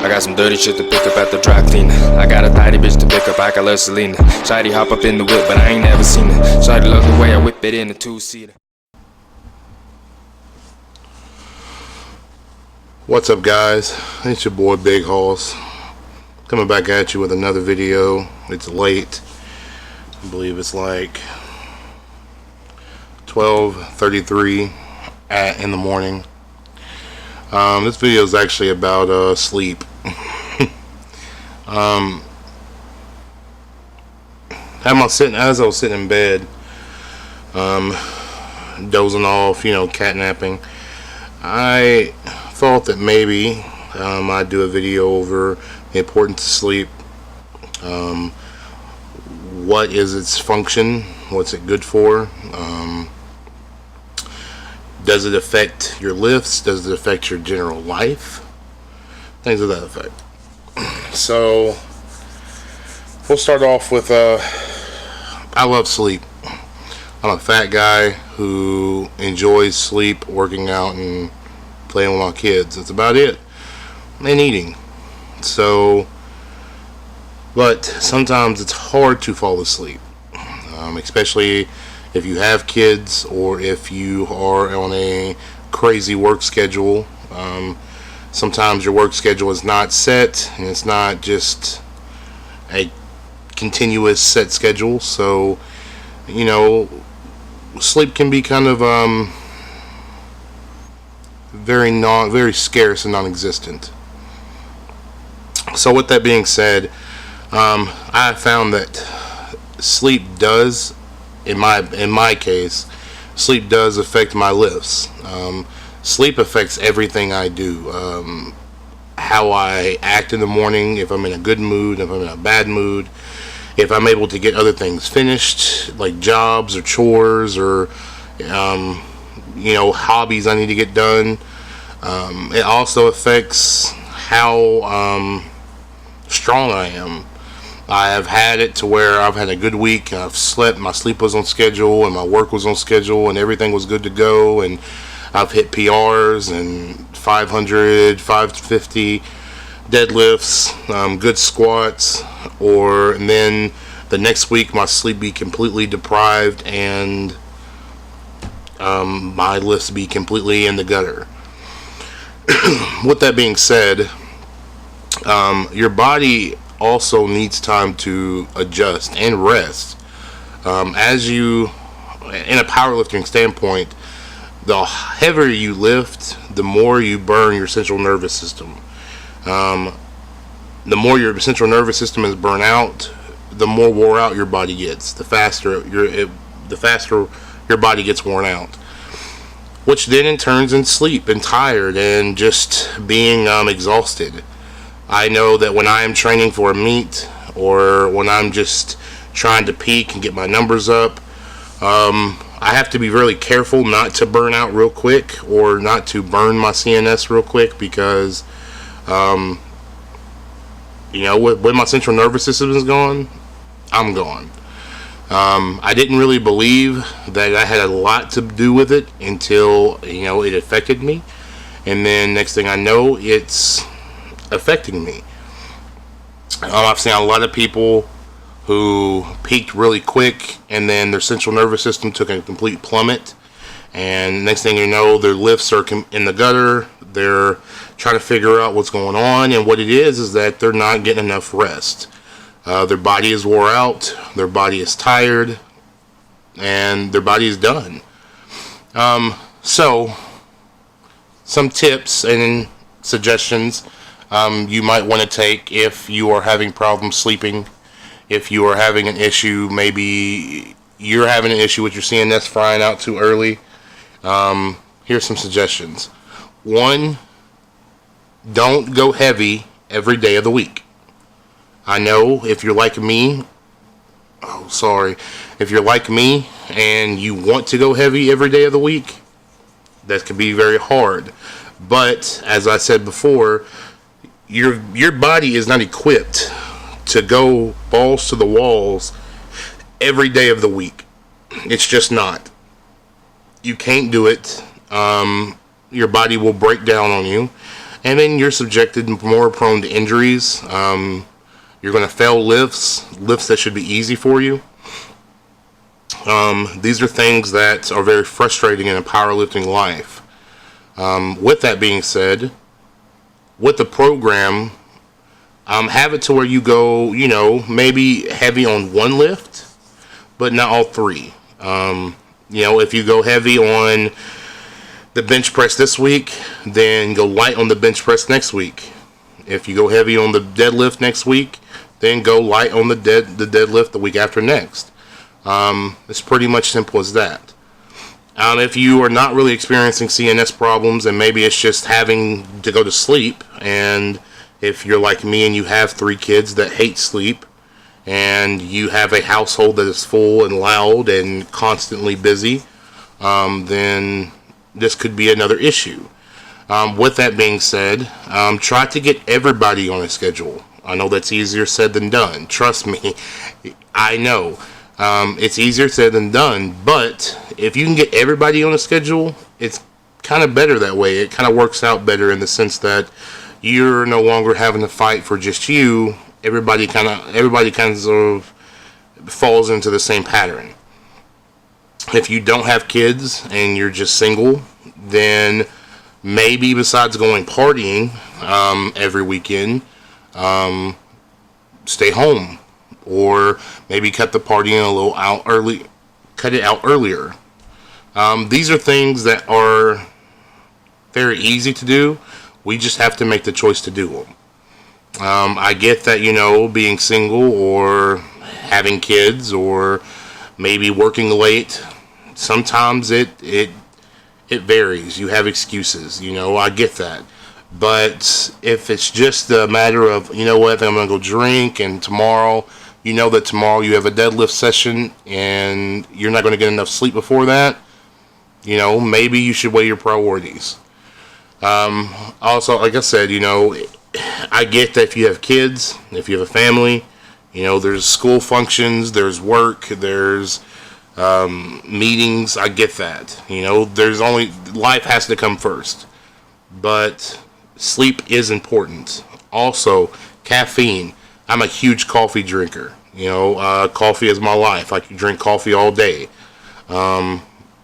I got some dirty shit to pick up at the dry cleaner. I got a tidy bitch to pick up, I got love Selena. Shawty hop up in the whip, but I ain't never seen her. Shawty love the way I whip it in a two-seater. What's up, guys? It's your boy Big Hoss coming back at you with another video. It's late. I believe it's like 12:33 in the morning. This video is actually about sleep. As I was sitting in bed, dozing off, catnapping, I thought that maybe I'd do a video over the importance of sleep. What is its function? What's it good for? Does it affect your lifts? Does it affect your general life? Things of that effect. So we'll start off with I love sleep. I'm a fat guy who enjoys sleep, working out, and playing with my kids. That's about it. And eating. But sometimes it's hard to fall asleep, especially if you have kids or if you are on a crazy work schedule. Sometimes your work schedule is not set, and it's not just a continuous set schedule. So, sleep can be kind of very scarce and non-existent. So with that being said, I found that sleep does, in my case, sleep does affect my lifts. Sleep affects everything I do. How I act in the morning, if I'm in a good mood, if I'm in a bad mood, if I'm able to get other things finished, like jobs or chores or hobbies I need to get done. It also affects how strong I am. I have had it to where I've had a good week and I've slept, my sleep was on schedule and my work was on schedule and everything was good to go, and I've hit PRs and 500, 550 deadlifts, good squats, and then the next week my sleep be completely deprived and my lifts be completely in the gutter. With that being said, your body also needs time to adjust and rest. As you, in a powerlifting standpoint, the heavier you lift, the more you burn your central nervous system. The more your central nervous system is burnt out, the more wore out your body gets. The faster your body gets worn out, which then in turns in sleep and tired and just being exhausted. I know that when I am training for a meet or when I'm just trying to peak and get my numbers up, I have to be really careful not to burn out real quick or not to burn my CNS real quick, because when my central nervous system is gone, I'm gone. I didn't really believe that I had a lot to do with it until it affected me, and then next thing I know, it's affecting me. I've seen a lot of people who peaked really quick and then their central nervous system took a complete plummet, and next thing you know, their lifts are in the gutter. They're trying to figure out what's going on, and what it is that they're not getting enough rest. Their body is wore out, their body is tired, and their body is done. So some tips and suggestions you might want to take if you are having problems sleeping, if you are having an issue, maybe you're having an issue with your CNS frying out too early. Here's some suggestions. 1, don't go heavy every day of the week. I know if you're like me, if you're like me and you want to go heavy every day of the week, that can be very hard. But as I said before, your body is not equipped to go balls to the walls every day of the week. It's just not. You can't do it. Your body will break down on you. And then you're subjected more prone to injuries. You're going to fail lifts that should be easy for you. These are things that are very frustrating in a powerlifting life. With that being said, with the program, have it to where you go, maybe heavy on one lift, but not all three. If you go heavy on the bench press this week, then go light on the bench press next week. If you go heavy on the deadlift next week, then go light on the deadlift the week after next. It's pretty much simple as that. If you are not really experiencing CNS problems, and maybe it's just having to go to sleep, and if you're like me and you have 3 kids that hate sleep, and you have a household that is full and loud and constantly busy, then this could be another issue. With that being said, try to get everybody on a schedule. I know that's easier said than done. Trust me, I know. It's easier said than done, but if you can get everybody on a schedule, it's kind of better that way. It kind of works out better in the sense that you're no longer having to fight for just you. Everybody kind of falls into the same pattern. If you don't have kids and you're just single, then maybe besides going partying every weekend, stay home, or maybe cut the partying cut it out earlier. These are things that are very easy to do. We just have to make the choice to do them. I get that, being single or having kids or maybe working late, sometimes it varies. You have excuses, I get that. But if it's just a matter of, I'm going to go drink, and tomorrow, that tomorrow you have a deadlift session and you're not going to get enough sleep before that, maybe you should weigh your priorities. Also, like I said, I get that if you have kids, if you have a family, there's school functions, there's work, there's meetings. I get that. Life has to come first. But sleep is important. Also, caffeine. I'm a huge coffee drinker. Coffee is my life. I can drink coffee all day.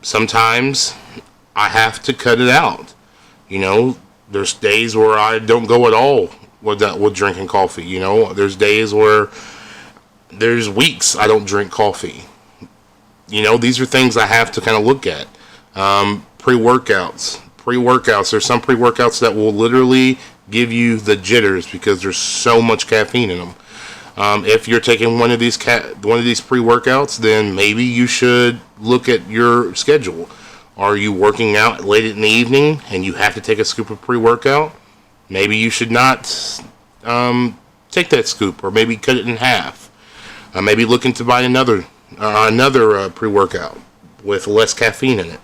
Sometimes I have to cut it out. There's days where I don't go at all with drinking coffee. There's days where there's weeks I don't drink coffee. These are things I have to kind of look at. Pre-workouts. There's some pre-workouts that will literally give you the jitters because there's so much caffeine in them. If you're taking one of these pre-workouts, then maybe you should look at your schedule. Are you working out late in the evening and you have to take a scoop of pre-workout? Maybe you should not take that scoop, or maybe cut it in half. Maybe looking to buy another pre-workout with less caffeine in it.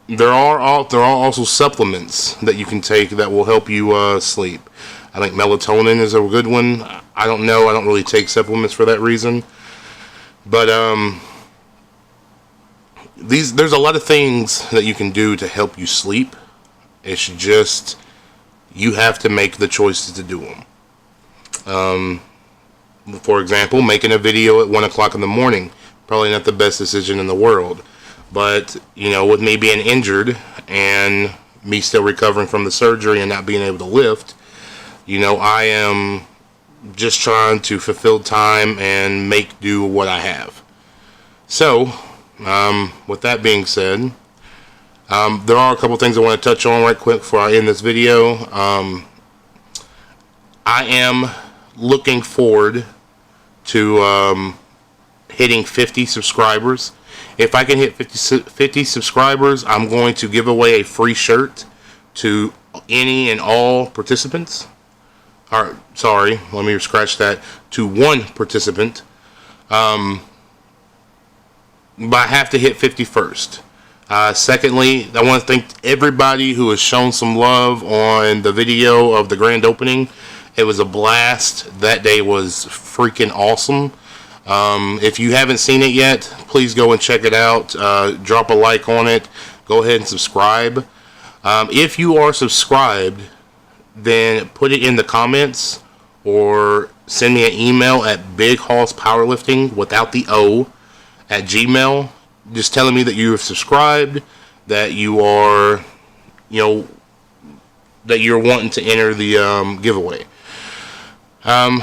There are also supplements that you can take that will help you sleep. I think melatonin is a good one. I don't know. I don't really take supplements for that reason. But there's a lot of things that you can do to help you sleep. It's just you have to make the choices to do them. For example, making a video at 1 o'clock in the morning, probably not the best decision in the world. But, with me being injured and me still recovering from the surgery and not being able to lift, I am just trying to fulfill time and make do what I have. So, with that being said, there are a couple things I want to touch on right quick before I end this video. I am looking forward to hitting 50 subscribers. If I can hit 50 subscribers, I'm going to give away a free shirt to any and all participants. Sorry, let me scratch that. To one participant. But I have to hit 50 first. Secondly, I want to thank everybody who has shown some love on the video of the grand opening. It was a blast. That day was freaking awesome. If you haven't seen it yet, please go and check it out. Drop a like on it. Go ahead and subscribe. If you are subscribed, then put it in the comments or send me an email at Big Hoss Powerlifting without the O at Gmail, just telling me that you have subscribed, that you are, that you're wanting to enter the giveaway. I'm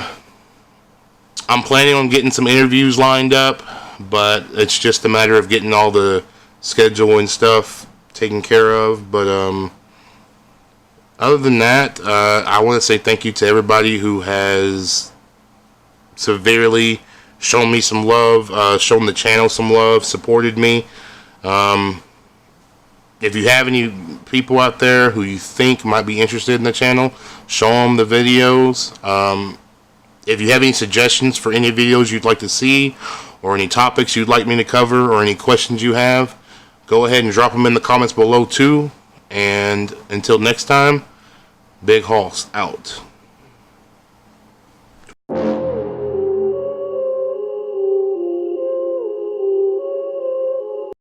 planning on getting some interviews lined up, but it's just a matter of getting all the schedule and stuff taken care of. But other than that, I want to say thank you to everybody who has severely shown me some love, shown the channel some love, supported me. If you have any people out there who you think might be interested in the channel, show them the videos. If you have any suggestions for any videos you'd like to see, or any topics you'd like me to cover, or any questions you have, go ahead and drop them in the comments below too. And until next time, Big Hoss out.